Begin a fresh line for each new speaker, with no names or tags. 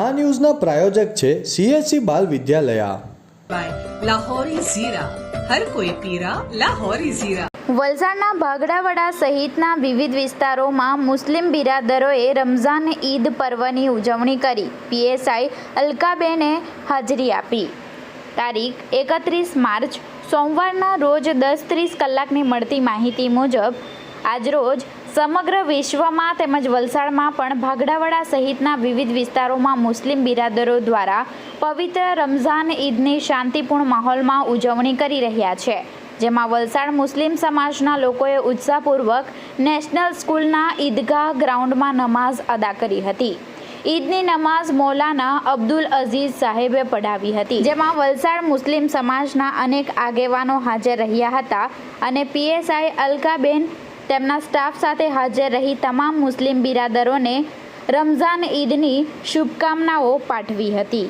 આ ન્યૂઝના પ્રાયોજક છે CSC બાલ વિદ્યાલયા.
લાહોરી ઝીરા, હર કોઈ પીરા લાહોરી ઝીરા.
વલસાડના ભાગડાવાડા સહિતના વિવિધ વિસ્તારોમાં મુસ્લિમ બિરાદરોએ રમઝાન ઈદ પર્વની ઉજવણી કરી. PSI અલકાબેને હાજરી આપી. તારીખ 31 માર્ચ સોમવારના રોજ 10:30 કલાકની મળતી માહિતી મુજબ આજરોજ સમગ્ર વિશ્વમાં તેમજ વલસાડમાં પણ ભાગડાવાડા સહિતના વિવિધ વિસ્તારોમાં મુસ્લિમ બિરાદરો દ્વારા પવિત્ર રમઝાન ઈદની શાંતિપૂર્ણ માહોલમાં ઉજવણી કરી રહ્યા છે, જેમાં વલસાડ મુસ્લિમ સમાજના લોકોએ ઉત્સાહપૂર્વક નેશનલ સ્કૂલના ઈદગાહ ગ્રાઉન્ડમાં નમાઝ અદા કરી હતી. ઈદની નમાઝ મૌલાના અબ્દુલ અઝીઝ સાહેબે પઢાવી હતી, જેમાં વલસાડ મુસ્લિમ સમાજના અનેક આગેવાનો હાજર રહ્યા હતા અને PSI અલકાબેન તેમના સ્ટાફ સાથે હાજર રહી તમામ મુસ્લિમ બિરાદરોને રમઝાન ઈદની શુભકામનાઓ પાઠવી હતી.